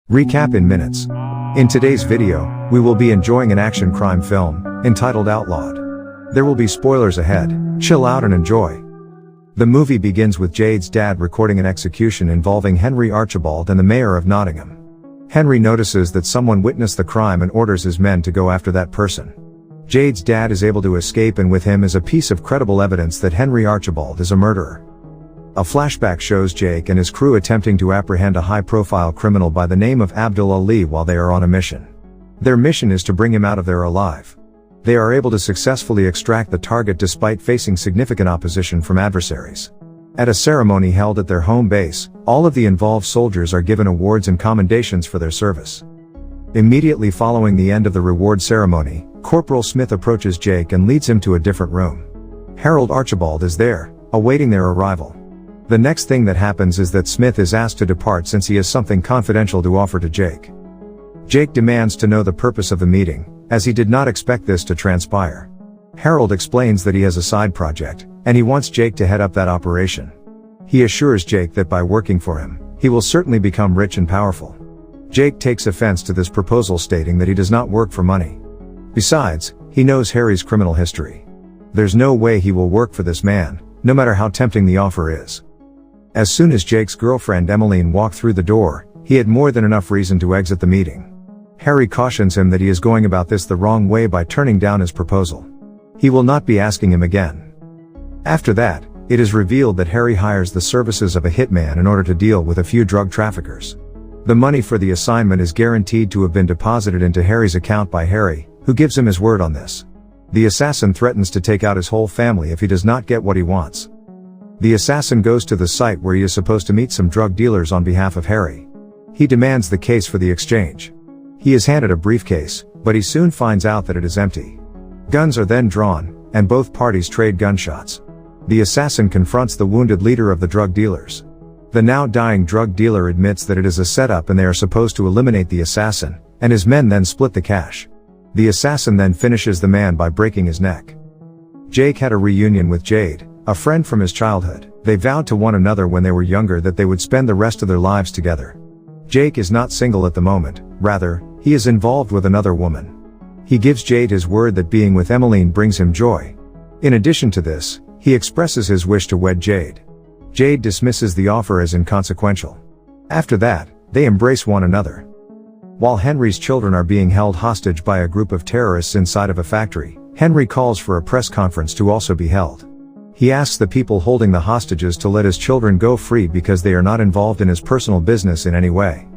Recap in minutes. In today's video, we will be enjoying an action crime film, entitled Outlawed. There will be spoilers ahead, chill out and enjoy. The movie begins with Jade's dad recording an execution involving Henry Archibald and the mayor of Nottingham. Henry notices that someone witnessed the crime and orders his men to go after that person. Jade's dad is able to escape, and with him is a piece of credible evidence that Henry Archibald is a murderer. A flashback shows Jake and his crew attempting to apprehend a high-profile criminal by the name of Abdul Ali while they are on a mission. Their mission is to bring him out of there alive. They are able to successfully extract the target despite facing significant opposition from adversaries. At a ceremony held at their home base, all of the involved soldiers are given awards and commendations for their service. Immediately following the end of the reward ceremony, Corporal Smith approaches Jake and leads him to a different room. Harold Archibald is there, awaiting their arrival. The next thing that happens is that Smith is asked to depart since he has something confidential to offer to Jake. Jake demands to know the purpose of the meeting, as he did not expect this to transpire. Harold explains that he has a side project, and he wants Jake to head up that operation. He assures Jake that by working for him, he will certainly become rich and powerful. Jake takes offense to this proposal, stating that he does not work for money. Besides, he knows Harry's criminal history. There's no way he will work for this man, no matter how tempting the offer is. As soon as Jake's girlfriend Emmeline walked through the door, he had more than enough reason to exit the meeting. Harry cautions him that he is going about this the wrong way by turning down his proposal. He will not be asking him again. After that, it is revealed that Harry hires the services of a hitman in order to deal with a few drug traffickers. The money for the assignment is guaranteed to have been deposited into Harry's account by Harry, who gives him his word on this. The assassin threatens to take out his whole family if he does not get what he wants. The assassin goes to the site where he is supposed to meet some drug dealers on behalf of Harry. He demands the case for the exchange. He is handed a briefcase, but he soon finds out that it is empty. Guns are then drawn, and both parties trade gunshots. The assassin confronts the wounded leader of the drug dealers. The now dying drug dealer admits that it is a setup and they are supposed to eliminate the assassin, and his men then split the cash. The assassin then finishes the man by breaking his neck. Jake had a reunion with Jade, a friend from his childhood. They vowed to one another when they were younger that they would spend the rest of their lives together. Jake is not single at the moment, rather, he is involved with another woman. He gives Jade his word that being with Emmeline brings him joy. In addition to this, he expresses his wish to wed Jade. Jade dismisses the offer as inconsequential. After that, they embrace one another. While Henry's children are being held hostage by a group of terrorists inside of a factory, Henry calls for a press conference to also be held. He asks the people holding the hostages to let his children go free because they are not involved in his personal business in any way.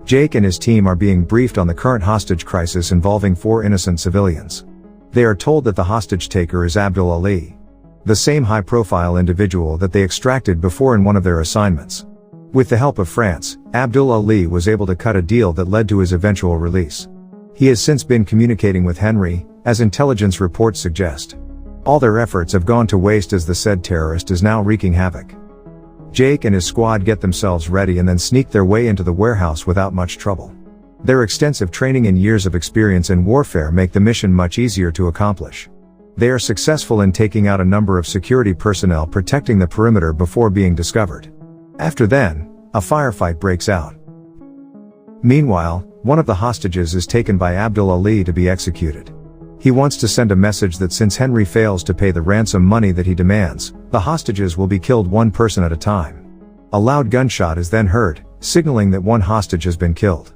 Jake and his team are being briefed on the current hostage crisis involving 4 innocent civilians. They are told that the hostage taker is Abdul Ali, the same high-profile individual that they extracted before in one of their assignments. With the help of France, Abdul Ali was able to cut a deal that led to his eventual release. He has since been communicating with Henry, as intelligence reports suggest. All their efforts have gone to waste as the said terrorist is now wreaking havoc. Jake and his squad get themselves ready and then sneak their way into the warehouse without much trouble. Their extensive training and years of experience in warfare make the mission much easier to accomplish. They are successful in taking out a number of security personnel protecting the perimeter before being discovered. After then, a firefight breaks out. Meanwhile, one of the hostages is taken by Abdul Ali to be executed. He wants to send a message that since Henry fails to pay the ransom money that he demands, the hostages will be killed one person at a time. A loud gunshot is then heard, signaling that one hostage has been killed.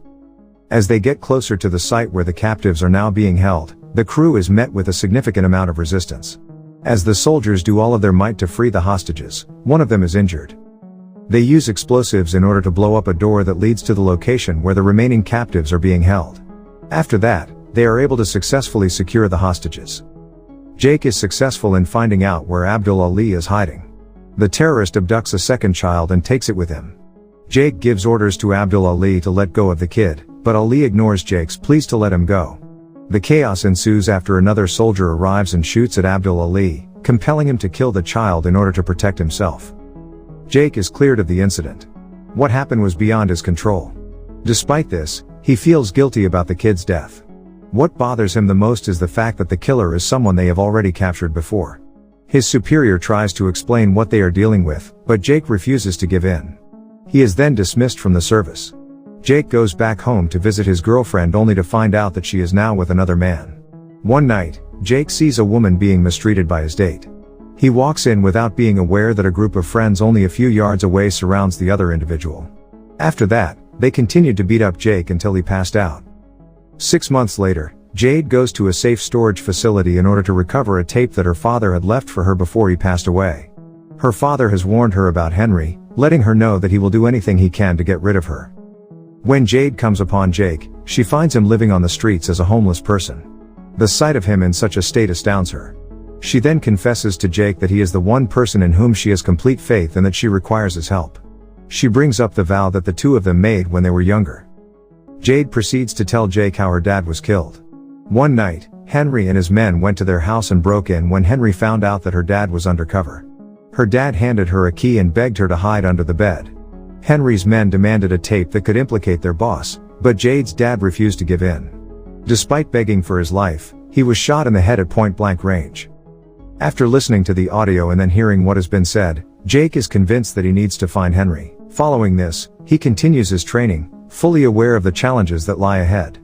As they get closer to the site where the captives are now being held, the crew is met with a significant amount of resistance. As the soldiers do all of their might to free the hostages, one of them is injured. They use explosives in order to blow up a door that leads to the location where the remaining captives are being held. After that, they are able to successfully secure the hostages. Jake is successful in finding out where Abdul Ali is hiding. The terrorist abducts a second child and takes it with him. Jake gives orders to Abdul Ali to let go of the kid, but Ali ignores Jake's pleas to let him go. The chaos ensues after another soldier arrives and shoots at Abdul Ali, compelling him to kill the child in order to protect himself. Jake is cleared of the incident. What happened was beyond his control. Despite this, he feels guilty about the kid's death. What bothers him the most is the fact that the killer is someone they have already captured before. His superior tries to explain what they are dealing with, but Jake refuses to give in. He is then dismissed from the service. Jake goes back home to visit his girlfriend only to find out that she is now with another man. One night, Jake sees a woman being mistreated by his date. He walks in without being aware that a group of friends only a few yards away surrounds the other individual. After that, they continued to beat up Jake until he passed out. 6 months later, Jade goes to a safe storage facility in order to recover a tape that her father had left for her before he passed away. Her father has warned her about Henry, letting her know that he will do anything he can to get rid of her. When Jade comes upon Jake, she finds him living on the streets as a homeless person. The sight of him in such a state astounds her. She then confesses to Jake that he is the one person in whom she has complete faith and that she requires his help. She brings up the vow that the two of them made when they were younger. Jade proceeds to tell Jake how her dad was killed. One night, Henry and his men went to their house and broke in when Henry found out that her dad was undercover. Her dad handed her a key and begged her to hide under the bed. Henry's men demanded a tape that could implicate their boss, but Jade's dad refused to give in. Despite begging for his life, he was shot in the head at point-blank range. After listening to the audio and then hearing what has been said, Jake is convinced that he needs to find Henry. Following this, he continues his training, fully aware of the challenges that lie ahead.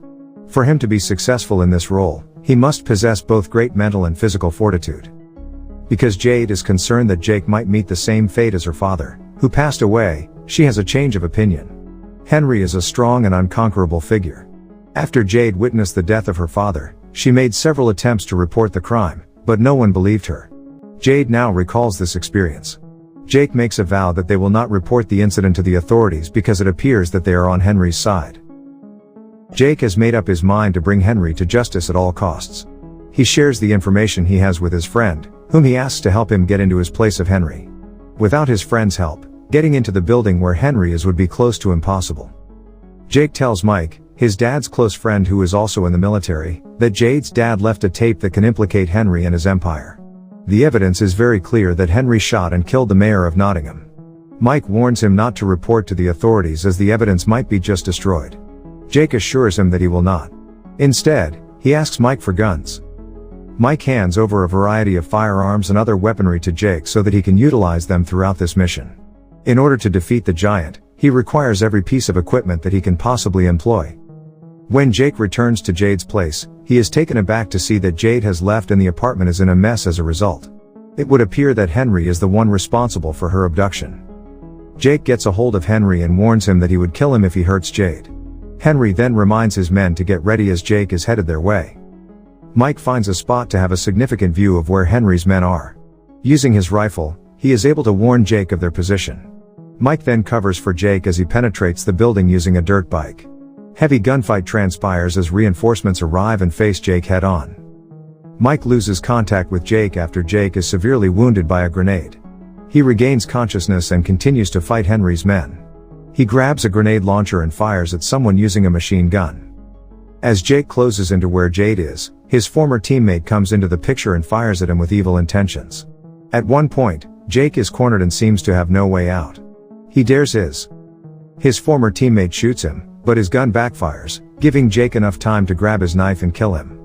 For him to be successful in this role, he must possess both great mental and physical fortitude. Because Jade is concerned that Jake might meet the same fate as her father, who passed away, she has a change of opinion. Henry is a strong and unconquerable figure. After Jade witnessed the death of her father, she made several attempts to report the crime, but no one believed her. Jade now recalls this experience. Jake makes a vow that they will not report the incident to the authorities because it appears that they are on Henry's side. Jake has made up his mind to bring Henry to justice at all costs. He shares the information he has with his friend, whom he asks to help him get into his place of Henry. Without his friend's help, getting into the building where Henry is would be close to impossible. Jake tells Mike, his dad's close friend who is also in the military, that Jade's dad left a tape that can implicate Henry and his empire. The evidence is very clear that Henry shot and killed the mayor of Nottingham. Mike warns him not to report to the authorities as the evidence might be just destroyed. Jake assures him that he will not. Instead, he asks Mike for guns. Mike hands over a variety of firearms and other weaponry to Jake so that he can utilize them throughout this mission. In order to defeat the giant, he requires every piece of equipment that he can possibly employ. When Jake returns to Jade's place, he is taken aback to see that Jade has left and the apartment is in a mess as a result. It would appear that Henry is the one responsible for her abduction. Jake gets a hold of Henry and warns him that he would kill him if he hurts Jade. Henry then reminds his men to get ready as Jake is headed their way. Mike finds a spot to have a significant view of where Henry's men are. Using his rifle, he is able to warn Jake of their position. Mike then covers for Jake as he penetrates the building using a dirt bike. Heavy gunfight transpires as reinforcements arrive and face Jake head-on. Mike loses contact with Jake after Jake is severely wounded by a grenade. He regains consciousness and continues to fight Henry's men. He grabs a grenade launcher and fires at someone using a machine gun. As Jake closes into where Jade is, his former teammate comes into the picture and fires at him with evil intentions. At one point, Jake is cornered and seems to have no way out. He dares his former teammate shoots him, but his gun backfires, giving Jake enough time to grab his knife and kill him.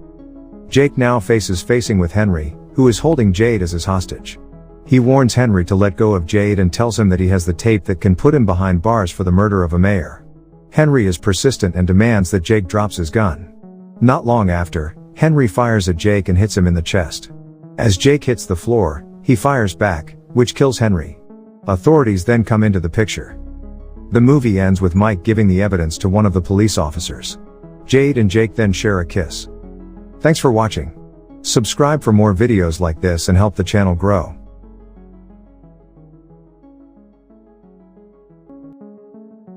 Jake now faces facing with Henry, who is holding Jade as his hostage. He warns Henry to let go of Jade and tells him that he has the tape that can put him behind bars for the murder of a mayor. Henry is persistent and demands that Jake drops his gun. Not long after, Henry fires at Jake and hits him in the chest. As Jake hits the floor, he fires back, which kills Henry. Authorities then come into the picture. The movie ends with Mike giving the evidence to one of the police officers. Jade and Jake then share a kiss. Thanks for watching. Subscribe for more videos like this and help the channel grow.